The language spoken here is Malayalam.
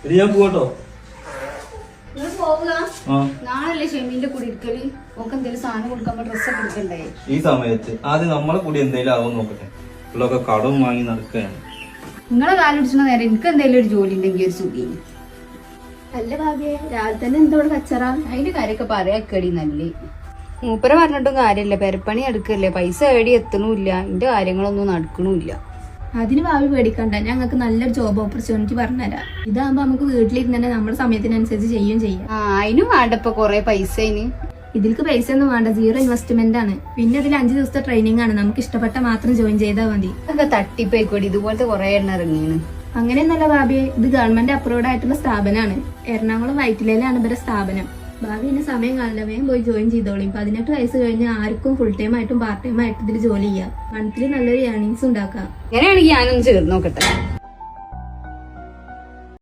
ഞാൻ പോകട്ടോ. നാളല്ലേ ഷെമീന്റെ കൂടി ഇരിക്കല്. ഓക്ക് എന്തെങ്കിലും സാധനം കൊടുക്കുമ്പോ ഡ്രസ്സൊക്കെ എടുക്കണ്ടേ? ഈ സമയത്ത് ആദ്യം നമ്മളെ കൂടി എന്തെങ്കിലും ആവും നോക്കട്ടെ. പിള്ളൊക്കെ കടവും വാങ്ങി നടക്കുകയാണ്. നിങ്ങളെ കാലടിച്ചുന്ന നേരം എനിക്ക് എന്തെങ്കിലും ഒരു ജോലി ഉണ്ടെങ്കിൽ ഒരു സുഖീന്. അല്ല ഭാഗ്യേ, രാവിലെ തന്നെ എന്തോട് കച്ചറ? അതിന്റെ കാര്യമൊക്കെ പറയാക്കടി നല്ലേ. മൂപ്പര പറഞ്ഞിട്ടും കാര്യമില്ല. പെരപ്പണി എടുക്കല്ലേ, പൈസ എടി എത്തണമില്ല, എന്റെ കാര്യങ്ങളൊന്നും നടക്കണമില്ല. അതിന് ഭാവി പേടിക്കണ്ട, ഞങ്ങൾക്ക് നല്ലൊരു ജോബ് ഓപ്പർച്യൂണിറ്റി പറഞ്ഞുതരാം. ഇതാകുമ്പോ നമുക്ക് വീട്ടിലിരുന്ന് തന്നെ നമ്മുടെ സമയത്തിനനുസരിച്ച് ചെയ്യുകയും ചെയ്യാം. അതിനും വേണ്ടപ്പോ കൊറേ പൈസ. ഇതിൽക്ക് പൈസ ഒന്നും വേണ്ട, 0 ഇൻവെസ്റ്റ്മെന്റ് ആണ്. പിന്നെ ഇതിൽ 5 ദിവസത്തെ ട്രെയിനിങ് ആണ്. നമുക്ക് ഇഷ്ടപ്പെട്ട മാത്രം ജോയിൻ ചെയ്താൽ മതി. അതൊക്കെ തട്ടിപ്പോയിക്കോടി, ഇതുപോലത്തെ കൊറേ എണ്ണ ഇറങ്ങിയാണ്. അങ്ങനെയൊന്നല്ല ഭാവിയെ, ഇത് ഗവൺമെന്റ് അപ്രൂവ്ഡ് ആയിട്ടുള്ള സ്ഥാപനമാണ്. എറണാകുളം വൈറ്റിലയിലാണ് ഇവരുടെ സ്ഥാപനം. ഭാവി ഇനി സമയം കാണില്ല, വേഗം പോയി ജോയിൻ ചെയ്തോളി. 18 വയസ്സ് കഴിഞ്ഞാൽ ആർക്കും ഫുൾ ടൈം ആയിട്ടും പാർട്ട് ടൈം ആയിട്ടും ഇതിൽ ജോലി ചെയ്യാം. മന്ത്ലി നല്ലൊരു ഏർണിങ്സ് ഉണ്ടാക്കാം. അങ്ങനെയാണെങ്കിൽ ഞാനൊന്ന് ചേർന്ന് നോക്കട്ടെ.